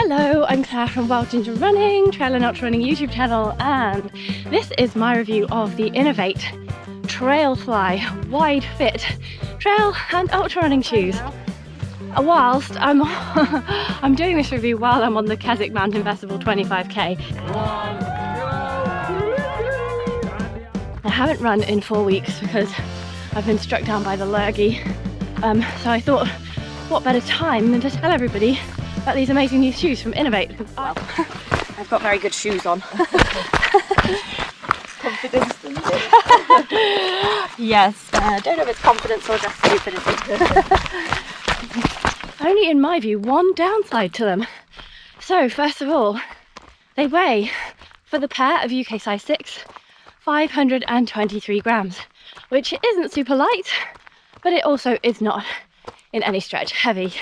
Hello, I'm Claire from Wild Ginger Running, Trail and Ultra Running YouTube channel, and this is my review of the Inov8 TralFly wide fit trail and ultra running shoes. Whilst I'm doing this review while I'm on the Keswick Mountain Festival 25k. I haven't run in 4 weeks because I've been struck down by the lurgy. So I thought, what better time than to tell everybody about these amazing new shoes from Inov8. Well, I've got very good shoes on. Confidence, isn't it? Yes, don't know if it's confidence or just stupidity. Only in my view, one downside to them. So first of all, they weigh, for the pair of UK size 6, 523 grams, which isn't super light, but it also is not in any stretch heavy.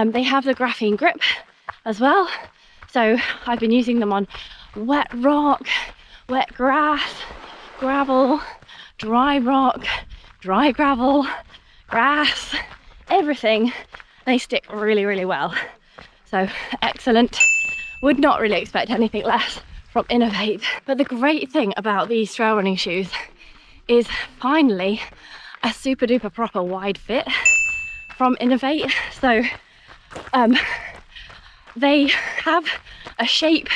They have the graphene grip as well, so I've been using them on wet rock, wet grass, gravel, dry rock, dry gravel, grass, everything. They stick really, really well. So excellent. Would not really expect anything less from Inov8. But the great thing about these trail running shoes is finally a super duper proper wide fit from Inov8. So they have a shape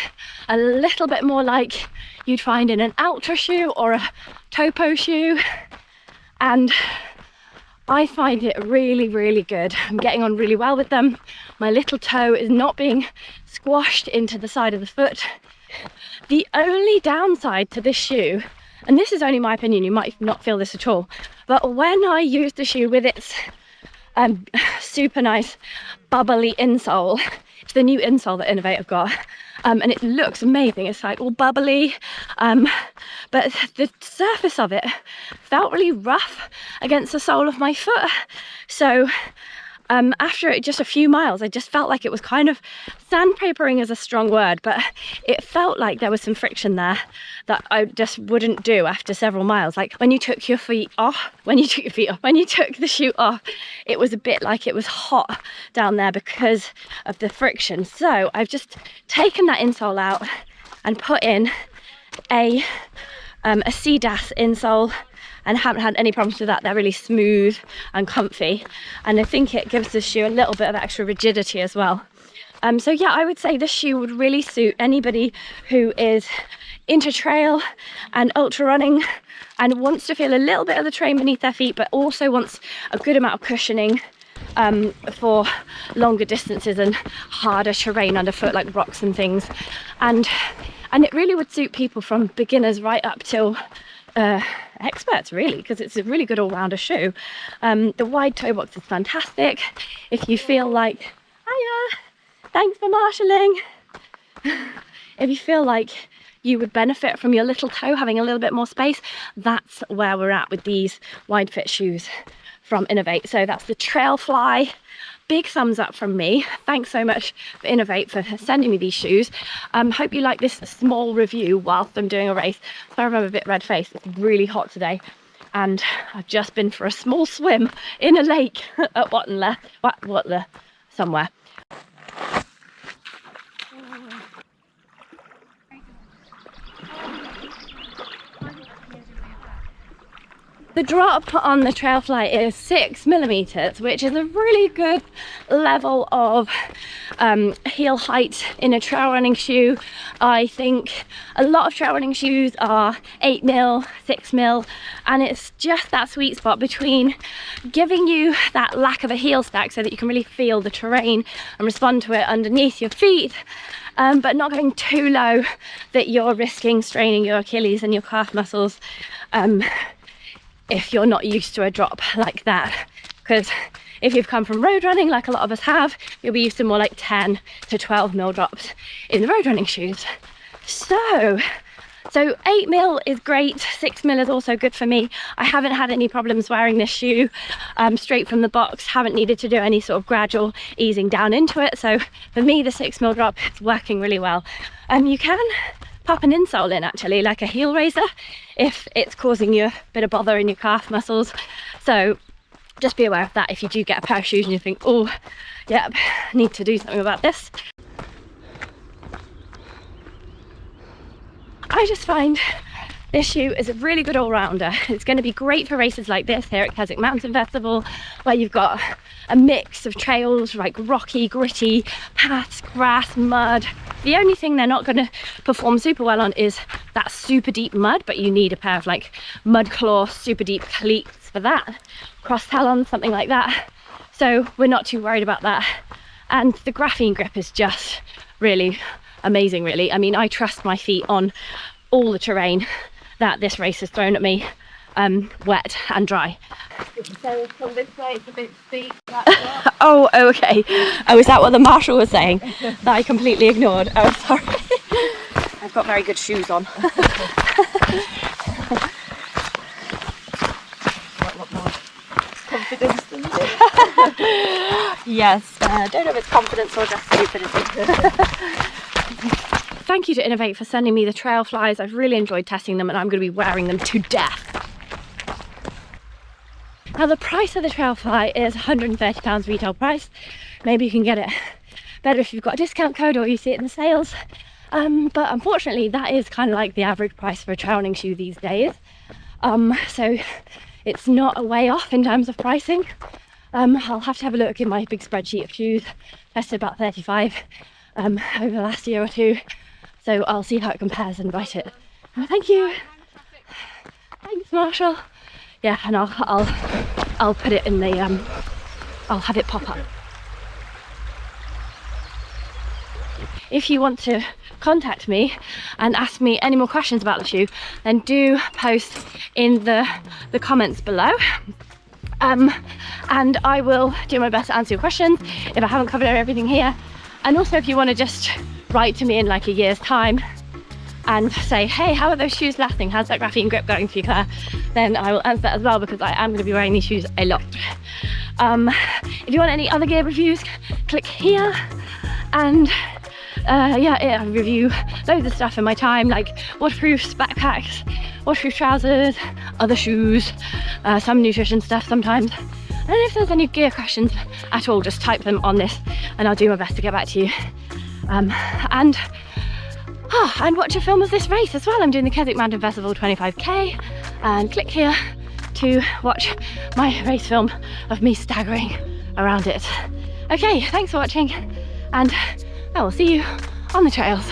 a little bit more like you'd find in an ultra shoe or a topo shoe, and I find it really, really good. I'm getting on really well with them. My little toe is not being squashed into the side of the foot. The only downside to this shoe, and this is only my opinion, you might not feel this at all, but when I use the shoe with its super nice bubbly insole, it's the new insole that Inov8 have got, and it looks amazing. It's like all bubbly, but the surface of it felt really rough against the sole of my foot. So after just a few miles, I just felt like it was kind of, sandpapering is a strong word, but it felt like there was some friction there that I just wouldn't do after several miles. Like when you took your feet off, when you took the shoe off, it was a bit like it was hot down there because of the friction. So I've just taken that insole out and put in a CDAS insole, and haven't had any problems with that. They're really smooth and comfy, and I think it gives the shoe a little bit of extra rigidity as well. So yeah, I would say this shoe would really suit anybody who is into trail and ultra running and wants to feel a little bit of the terrain beneath their feet, but also wants a good amount of cushioning for longer distances and harder terrain underfoot, like rocks and things. And it really would suit people from beginners right up till experts, really, because it's a really good all-rounder shoe. The wide toe box is fantastic. If you feel like, hiya, thanks for marshalling. If you feel like you would benefit from your little toe having a little bit more space, that's where we're at with these wide fit shoes from Inov8. So that's the TralFly. Big thumbs up from me. Thanks so much for Inov8 for sending me these shoes. Hope you like this small review whilst I'm doing a race. Sorry if I'm a bit red-faced. It's really hot today, and I've just been for a small swim in a lake at Watler somewhere. The drop on the TralFly is 6mm, which is a really good level of heel height in a trail running shoe. I think a lot of trail running shoes are 8mm, 6mm, and it's just that sweet spot between giving you that lack of a heel stack so that you can really feel the terrain and respond to it underneath your feet, but not going too low that you're risking straining your Achilles and your calf muscles if you're not used to a drop like that. Because if you've come from road running, like a lot of us have, you'll be used to more like 10 to 12mm drops in the road running shoes. So 8mm is great, 6mm is also good for me. I haven't had any problems wearing this shoe straight from the box, haven't needed to do any sort of gradual easing down into it. So for me, the 6mm drop is working really well. You can pop an insole in, actually, like a heel raiser, if it's causing you a bit of bother in your calf muscles. So just be aware of that if you do get a pair of shoes and you think, oh, yeah, I need to do something about this. I just find this shoe is a really good all-rounder. It's going to be great for races like this here at Keswick Mountain Festival, where you've got a mix of trails, like rocky, gritty, paths, grass, mud. The only thing they're not going to perform super well on is that super deep mud, but you need a pair of like mud claw, super deep cleats for that. Cross talons, something like that. So we're not too worried about that. And the graphene grip is just really amazing, really. I mean, I trust my feet on all the terrain that this race has thrown at me, wet and dry. So from this way it's a bit steep. Oh, okay. Oh, is that what the marshal was saying? That I completely ignored. Oh, sorry. I've got very good shoes on. What more confidence than this? Yes, I don't know if it's confidence or just stupidity. Thank you to Inov8 for sending me the TrailFlies. I've really enjoyed testing them and I'm going to be wearing them to death. Now the price of the TrailFly is £130 retail price. Maybe you can get it better if you've got a discount code or you see it in the sales. But unfortunately that is kind of like the average price for a trail running shoe these days. So it's not a way off in terms of pricing. I'll have to have a look in my big spreadsheet of shoes. Tested about 35 over the last year or two. So I'll see how it compares and write it. Oh, thank you. Thanks, Marshall. Yeah, and I'll put it in the I'll have it pop up. If you want to contact me and ask me any more questions about the shoe, then do post in the comments below. And I will do my best to answer your questions if I haven't covered everything here. And also if you want to just write to me in like a year's time and say, hey, how are those shoes lasting? How's that graphene grip going for you, Claire? Then I will answer that as well, because I am going to be wearing these shoes a lot. If you want any other gear reviews, click here. And yeah, I review loads of stuff in my time, like waterproofs, backpacks, waterproof trousers, other shoes, some nutrition stuff sometimes. And if there's any gear questions at all, just type them on this and I'll do my best to get back to you. And watch a film of this race as well. I'm doing the Keswick Mountain Festival 25k, and click here to watch my race film of me staggering around it. Okay, thanks for watching, and I will see you on the trails.